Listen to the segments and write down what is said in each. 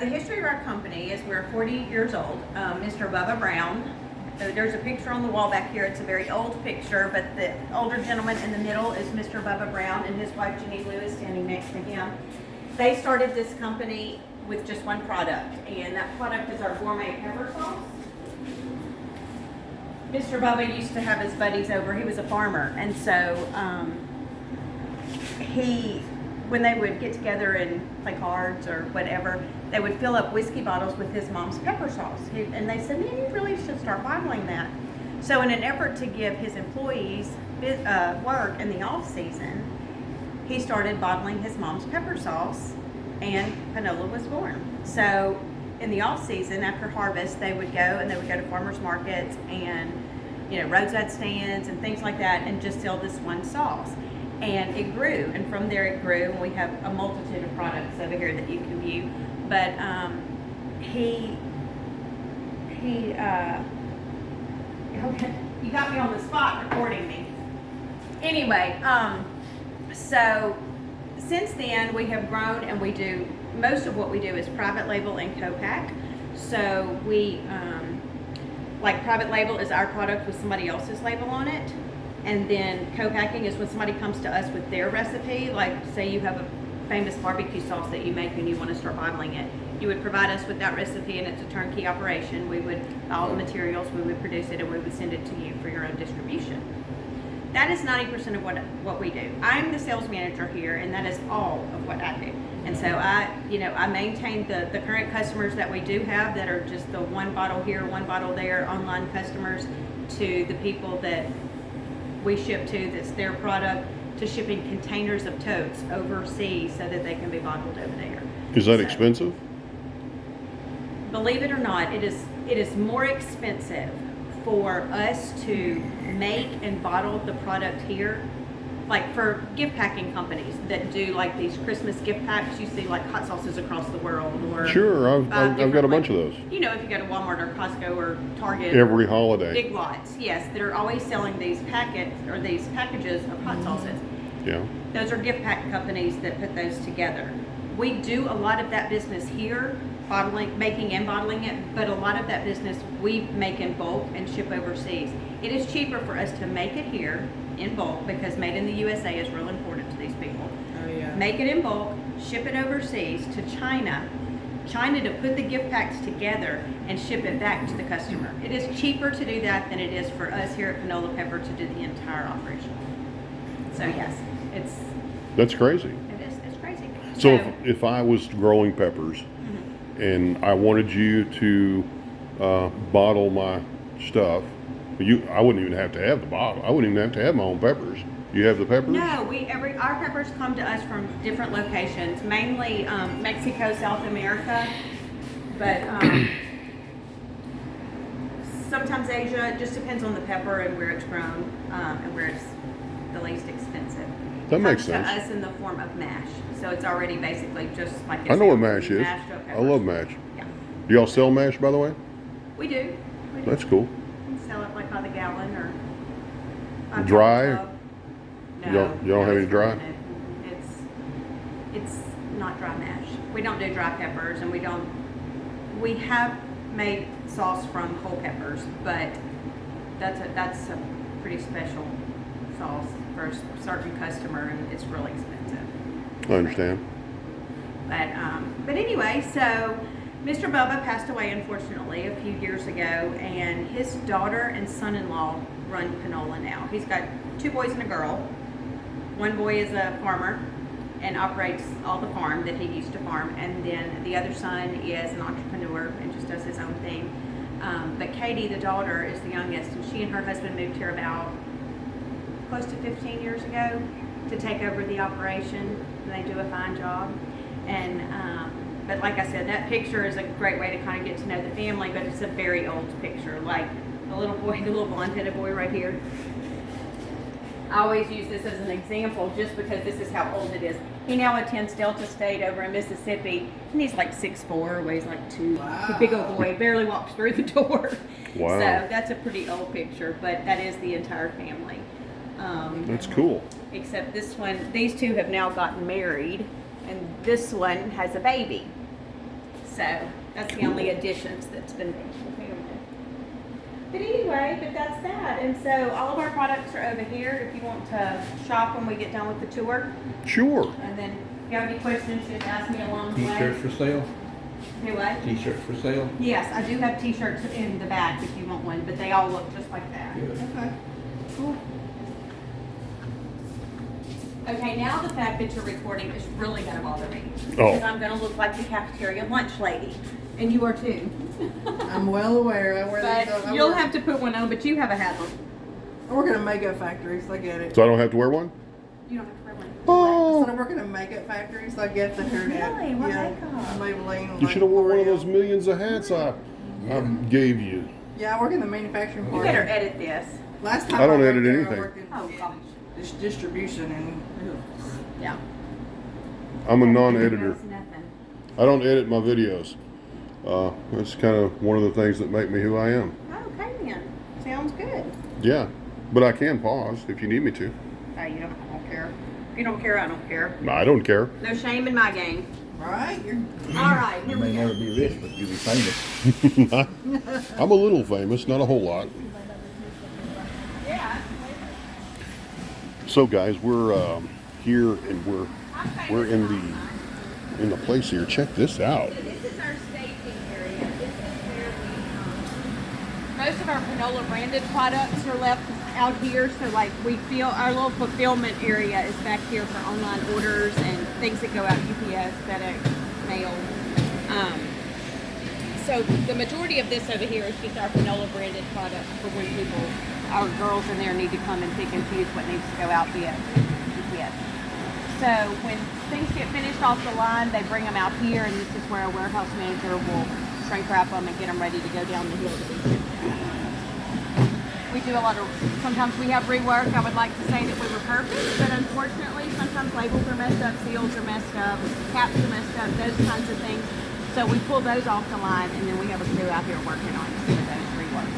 The history of our company is we're 40 years old. Mr. Bubba Brown. There's a picture on the wall back here. It's a very old picture, but the older gentleman in the middle is Mr. Bubba Brown and his wife Jenny Lewis standing next to him. They started this company with just one product, and that product is our gourmet pepper sauce. Mr. Bubba used to have his buddies over. He was a farmer, and so when they would get together and play cards or whatever, they would fill up whiskey bottles with his mom's pepper sauce. And they said, man, you really should start bottling that. So in an effort to give his employees work in the off season, he started bottling his mom's pepper sauce, and Panola was born. So in the off season, after harvest, they would go to farmers markets and roadside stands and things like that, and just sell this one sauce. And it grew, and from there it grew, and we have a multitude of products over here that you can view. But you got me on the spot recording me. Anyway, so since then we have grown, and most of what we do is private label and co-pack. So we, like private label is our product with somebody else's label on it. And then co-packing is when somebody comes to us with their recipe, like say you have a famous barbecue sauce that you make and you want to start bottling it. You would provide us with that recipe, and it's a turnkey operation. We would buy all the materials, we would produce it, and we would send it to you for your own distribution. That is 90% of what we do. I'm the sales manager here, and that is all of what I do. And so I maintain the current customers that we do have that are just the one bottle here, one bottle there, online customers, to the people that we ship to that's their product, to shipping containers of totes overseas so that they can be bottled over there. Is that expensive? Believe it or not, it is more expensive for us to make and bottle the product here. Like for gift packing companies that do like these Christmas gift packs, you see like hot sauces across the world. Or sure, I've got a bunch of those. If you go to Walmart or Costco or Target, every holiday, big lots, yes, they're always selling these these packages of hot sauces. Yeah, those are gift pack companies that put those together. We do a lot of that business here, making and bottling it, but a lot of that business we make in bulk and ship overseas. It is cheaper for us to make it here in bulk, because made in the USA is real important to these people. Oh, yeah. Make it in bulk, ship it overseas to China to put the gift packs together and ship it back to the customer. It is cheaper to do that than it is for us here at Panola Pepper to do the entire operation. So yes, that's crazy. It's crazy. So if I was growing peppers, mm-hmm. and I wanted you to bottle my stuff, I wouldn't even have to have the bottle. I wouldn't even have to have my own peppers. You have the peppers? No, our peppers come to us from different locations, mainly Mexico, South America, but sometimes Asia. It just depends on the pepper and where it's grown, and where it's the least expensive. That makes sense. It comes to us in the form of mash, so it's already basically just like I know what mash is. I love mash. Yeah. Do y'all sell mash, by the way? We do. That's cool. We sell it like by the gallon or dry. No, you don't have any dry? It's not dry mash. We don't do dry peppers, and we have made sauce from whole peppers, but that's a pretty special sauce for a certain customer, and it's really expensive. I understand. But anyway, so Mr. Bubba passed away, unfortunately, a few years ago, and his daughter and son-in-law run Panola now. He's got 2 boys and a girl. One boy is a farmer and operates all the farm that he used to farm, and then the other son is an entrepreneur and just does his own thing. But Katie, the daughter, is the youngest, and she and her husband moved here about close to 15 years ago to take over the operation, and they do a fine job. And but like I said, that picture is a great way to kind of get to know the family, but it's a very old picture. Like the little boy, the little blonde-headed boy right here. I always use this as an example just because this is how old it is. He now attends Delta State over in Mississippi, and he's like 6'4", weighs like 2. Wow. He's a big old boy, barely walks through the door. Wow. So that's a pretty old picture, but that is the entire family. That's cool. Except this one, these two have now gotten married, and this one has a baby. So that's the only additions that's been made. But anyway, that's that. And so all of our products are over here if you want to shop when we get done with the tour. Sure. And then if you have any questions, just ask me along the way. T-shirts for sale? Do what? T-shirts for sale? Yes, I do have t-shirts in the back if you want one, but they all look just like that. Good. Okay. Cool. Okay, now the fact that you're recording is really gonna bother me. Oh. Because I'm gonna look like the cafeteria lunch lady. And you are too. I'm well aware. I wear these. But you'll have to put one on, but you have a hat on. I work in a makeup factory, so I get it. So I don't have to wear one? You don't have to wear one. Oh. So I work in a makeup factory, so I get the hair net. Really? What Yeah, makeup? Maybelline. You should have worn one of L'Oreal. those millions of hats I gave you. Yeah, I work in the manufacturing You part. better edit this. Last time I don't worked edit there, anything. I worked in Oh, gosh. this distribution and Yeah. I'm a non-editor. Nothing. I don't edit my videos. It's kind of one of the things that make me who I am. Okay then. Sounds good. Yeah, but I can pause if you need me to. Oh, you don't, I don't care. If you don't care, I don't care. No, I don't care. No shame in my game. right. You're All right, You here may we never go. be rich, but you'll be famous. I'm a little famous, not a whole lot. Yeah. So guys, we're here and we're in the place here. Check this out. So this is our staging area. This is where we, most of our Panola branded products are left out here. So like we feel our little fulfillment area is back here for online orders and things that go out UPS, FedEx, mail. So the majority of this over here is just our Panola branded products for when people, our girls in there need to come and pick and choose what needs to go out via UPS. So when things get finished off the line, they bring them out here, and this is where a warehouse manager will shrink wrap them and get them ready to go down the hill to be shipped. We do a lot of, sometimes we have rework. I would like to say that we were perfect, but unfortunately sometimes labels are messed up, seals are messed up, caps are messed up, those kinds of things. So we pull those off the line, and then we have a crew out here working on some of those reworks.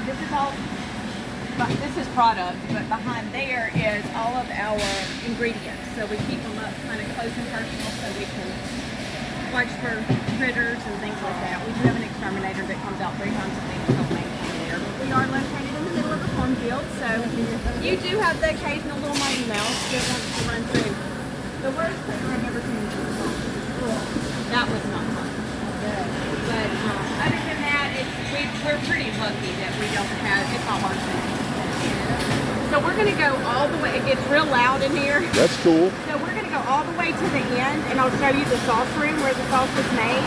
This is all, but this is product, but behind there is all of our ingredients. So we keep them up kind of close and personal so we can watch for critters and things like that. We do have an exterminator that comes out 3 times a week to help maintain there. But we are located in the middle of a cornfield, so you do have the occasional little mighty mouse that wants to run through. The worst critter I've ever seen was a that was not fun. But other than that, we're pretty lucky that we don't have, it's not hard to. So we're going to go all the way, it gets real loud in here. That's cool. So we're going to go all the way to the end, and I'll show you the sauce room where the sauce is made.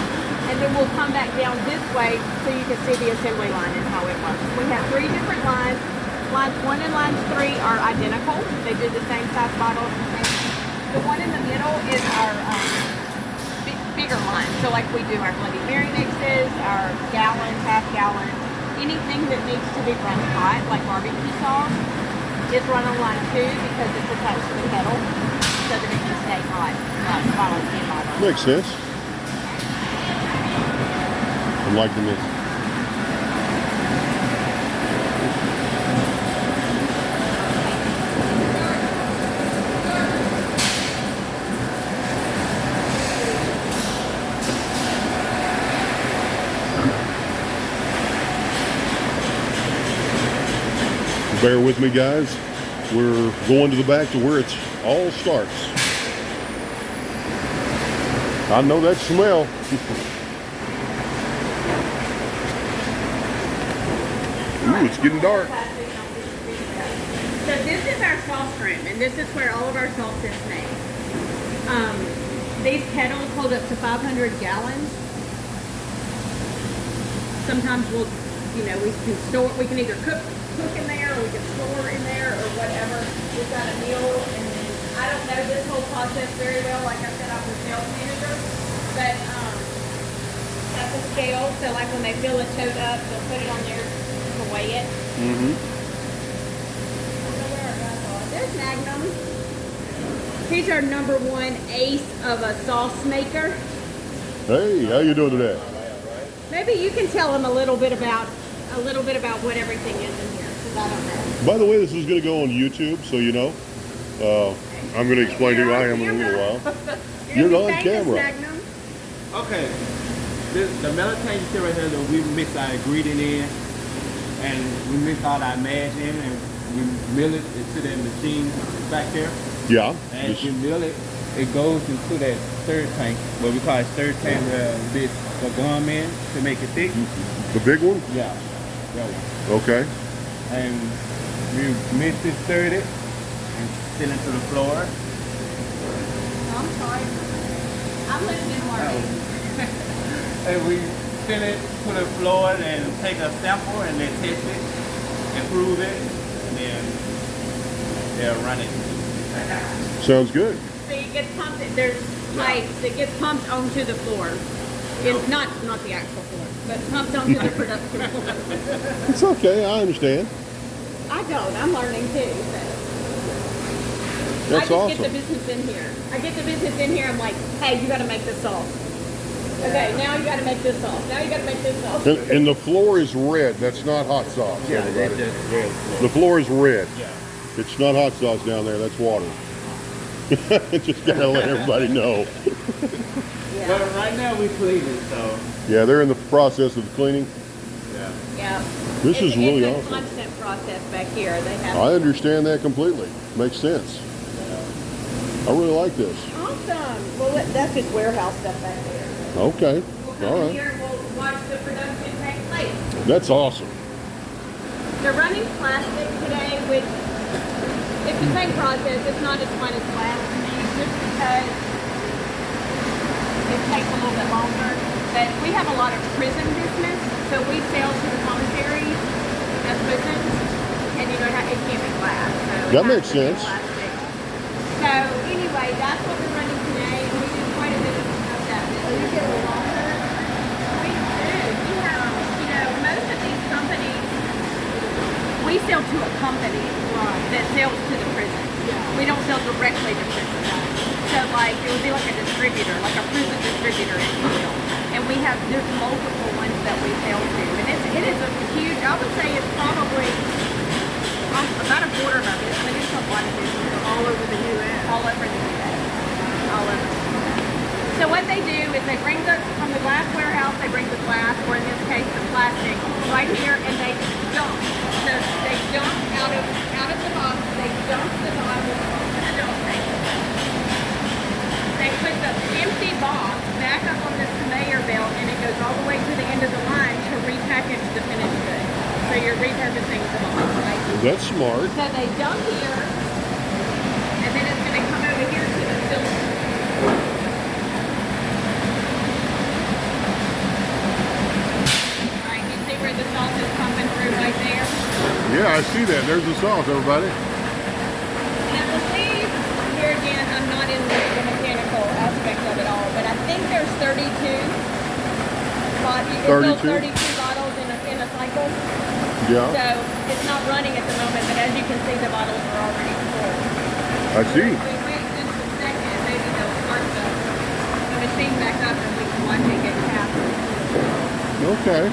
And then we'll come back down this way so you can see the assembly line and how it works. We have 3 different lines. Lines 1 and lines 3 are identical. They do the same size bottles. The one in the middle is our bigger line. So like we do our Bloody Mary mixes, our gallons, half gallons, anything that needs to be run hot, like barbecue sauce, is run on line 2 because it's attached to the kettle so that it can stay hot, not bottles get hot. Makes sense. I'm liking this. Bear with me, guys. We're going to the back to where it all starts. I know that smell. Ooh, it's getting dark. So this is our sauce room, and this is where all of our sauce is made. These kettles hold up to 500 gallons. Sometimes we'll, we can either cook in there, or we can store in there, or whatever. We've got a meal, and then I don't know this whole process very well. Like I said, I'm the sales manager, but that's a scale. So like when they fill a tote up, they'll put it on there to weigh it. Mm-hmm. There's Magnum. He's our #1 ace of a sauce maker. Hey, how you doing today? Maybe you can tell him a little bit about what everything is in here, because I don't know. By the way, this is going to go on YouTube, so you know. I'm going to explain who I am in a little while. You're You're on on camera. Magnum. Okay, the melatonin you see right here, that we mix our ingredient in, and we mix all our mash in, and we mill it into that machine back there. Yeah. And Just- you mill it, it goes into that stir tank, what we call a stir tank, where this the gum in to make it thick. the big one? Yeah, that one. Okay. And we mix it, stir it, and send it to the floor. I'm sorry. I'm listening, Marty. And we send it to the floor and take a sample and then test it and prove it, and then they'll run it. Sounds good. So it gets pumped, there's pipes that get pumped onto the floor. It's not the actual floor, but pumped onto the production floor. It's okay. I understand. I don't, I'm learning too, so. That's I just awesome. get the business in here. I get the business in here, I'm like, hey, you gotta make this sauce. Okay, now you gotta make this sauce. Now you gotta make this sauce. And the floor is red. That's not hot sauce. Yeah, everybody. that's just real slow. The floor is red. Yeah. It's not hot sauce down there. That's water. Just gotta let everybody know. But right now we clean it, so Yeah, they're in the process of cleaning. yeah. Yeah. This is really It's a awesome. constant process back here. They have. I understand that completely. Makes sense. I really like this. Awesome. Well, that's just warehouse stuff back there. Okay. We'll come All in right. here and we'll watch the production take place. That's awesome. They're running plastic today, which it's the same process. It's not as fun as glass to me, just because it takes a little bit longer. But we have a lot of prison business, so we sell to the commissaries and prisons, and you know how it can't be glass. So it That has makes to be sense. plastic. So anyway, that's what we're running today, and we do quite a bit of that business. We get longer. We do. We have, most of these companies, we sell to a company that sells to the prison. We don't sell directly to prison. So like, it would be like a distributor, like a prison distributor in Seattle. And we have, there's multiple ones that we sell to. And it is a huge, I would say it's probably about a quarter of our business. I mean, it's a lot of business all over the U.S. All over the U.S. All over. So what they do is they bring from the glass warehouse, they bring the glass, or in this case the plastic, right here, and they dump. So they dump out of the box, they dump the bottle, they put the empty box back up on this conveyor belt, and it goes all the way to the end of the line to repackage the finished good. So you're repurposing the box, right? That's smart. So they dump here, and then it's going to come over here to the filter. Right, you see where the sauce is pumping through right there? Yeah, I see that. There's the sauce, everybody. And I believe, here again, I'm not in the mechanical aspect of it all, but I think there's 32 bottles in a cycle. Yeah, So it's not running at the moment, but as you can see, the bottles are already full. I see. If we wait just a second, maybe they'll start the machine back up and we can watch it get tapped. Okay.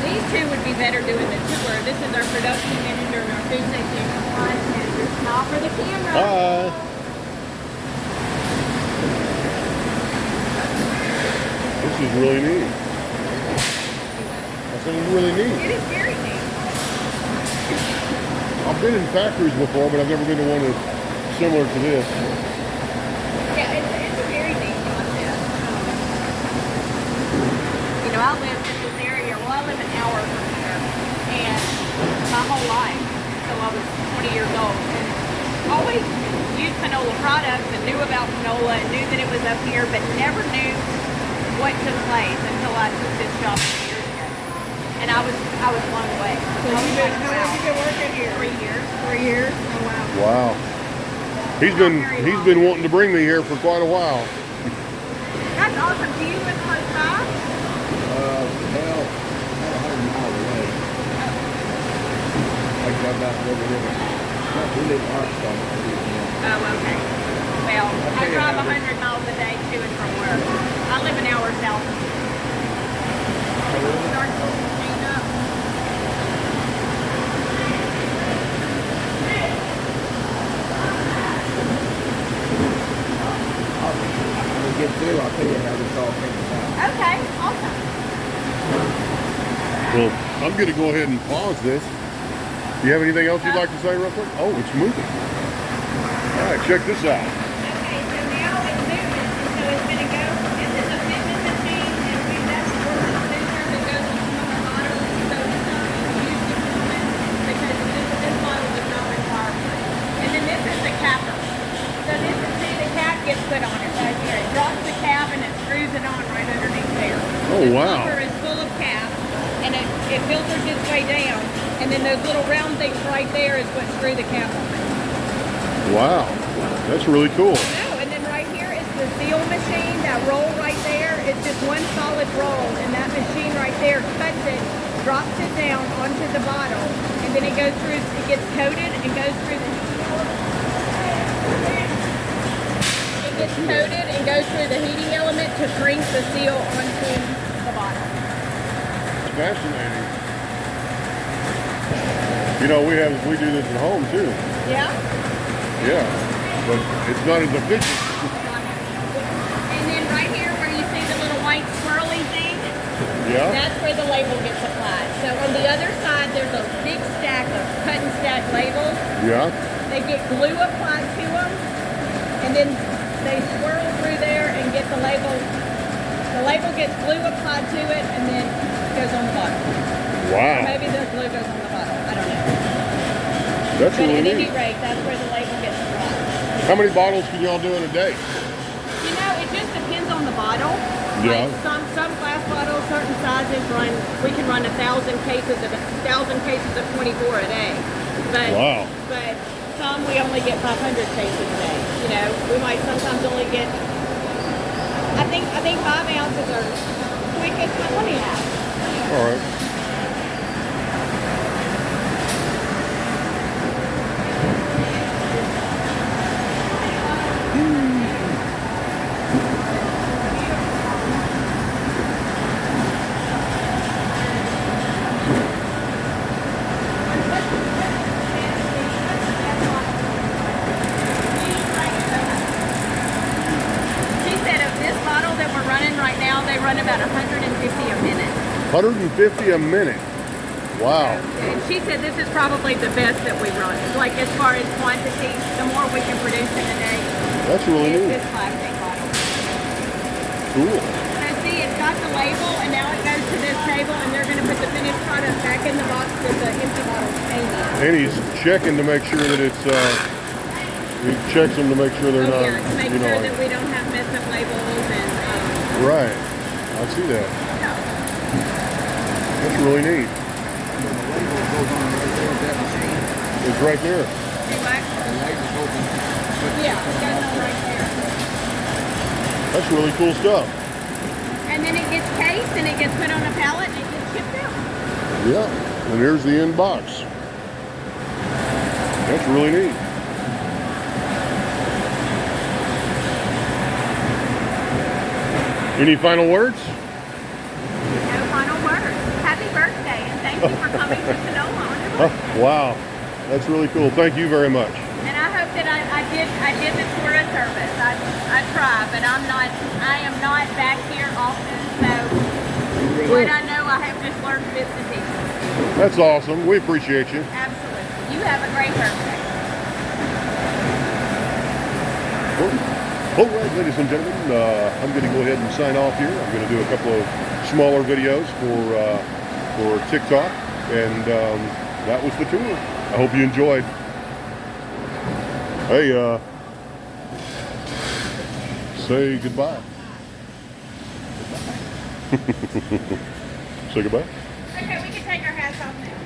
These two would be better doing the tour. This is our production manager and our food safety and compliance manager. Smile for the camera. Hi. This is really neat. I think it's really neat. It is very neat. I've been in factories before, but I've never been to one that's similar to this. Yeah, it's a very neat process. I live in this area. Well, I live an hour from here, and my whole life until I was 20 years old, and always used Panola products and knew about Panola and knew that it was up here, but never knew what took place until I took this job 3 years ago, and I was blown away. So how long have you been working here? 3 years. 3 years? Oh, wow. Wow. He's been wanting to bring me here for quite a while. That's awesome. Do you live close by? Well, about 100 miles away. Like about where we live. We live in Arkansas. Oh, okay. Well, I drive 100 miles a day to and from work. I live an hour south of here. Start the machine up. When we get through, I'll how this all came about. Okay, awesome. Well, I'm going to go ahead and pause this. Do you have anything else you'd like to say real quick? Oh, it's moving. All right, check this out. Okay, so now it's moving, so it's gonna go, this is a fitness machine, and that's where the sensor that goes on some of the bottles, so it's not used to filming, because this bottle does not require one. And then this is the capper. So this is, see, the cap gets put on it right here. It drops the cap and it screws it on right underneath there. Oh, The wow. filter is full of cap, and it filters its way down, and then those little round things right there is what screw the cap on. Wow, that's really cool. No, and then right here is the seal machine. That roll right there is just one solid roll, and that machine right there cuts it, drops it down onto the bottle, and then it goes through, it gets coated and goes through the it gets coated and goes through the heating element to shrink the seal onto the bottle. Fascinating. You know, we do this at home too. Yeah? Yeah, but it's not as efficient. And then right here where you see the little white swirly thing, Yeah. that's where the label gets applied. So on the other side, there's a big stack of cut and stack labels. Yeah. They get glue applied to them, and then they swirl through there and get the label. The label gets glue applied to it, and then goes on the bottle. Or Wow. maybe the glue goes on the bottle. I don't know. That's But really at any neat. rate, that's where the label gets applied. How many bottles can y'all do in a day? You know, it just depends on the bottle. Yeah. Like some glass bottles, certain sizes we can run 1,000 cases of 24 a day. But Wow. but some we only get 500 cases a day. You know, we might sometimes only get. I think 5 ounces are quickest. But let me ask. All right. She said of this bottle that we're running right now, they run about 150 a minute. 150 a minute. Wow. And she said this is probably the best that we run. Like as far as quantity, the more we can produce in a day, That's really is neat. this plastic bottle. Cool. So see, it's got the label, and now it goes to this table, and they're going to put the finished product back in the box with the empty bottle came in. And he's checking to make sure that it's, he checks them to make sure they're Oh, not, yeah, to make you know, sure that we don't have messed up labels and. right. I see that. That's really neat. The label goes on right there at that machine. It's right there. See what? The label goes on. Yeah, it goes on right there. That's really cool stuff. And then it gets cased, and it gets put on a pallet, and it gets shipped out. Yeah. And here's the end box. That's really neat. Any final words? No final words. Happy birthday, and thank you for coming to Panola on your birthday. Wow. That's really cool. Thank you very much. And I hope that I did the tour of service. I try, but I am not back here often, so what I know I have just learned bits and pieces. That's awesome. We appreciate you. Absolutely. You have a great birthday. All right, ladies and gentlemen, I'm going to go ahead and sign off here. I'm going to do a couple of smaller videos for TikTok, and that was the tour. I hope you enjoyed. Hey, say goodbye. Say goodbye. Okay, we can take our hats off now.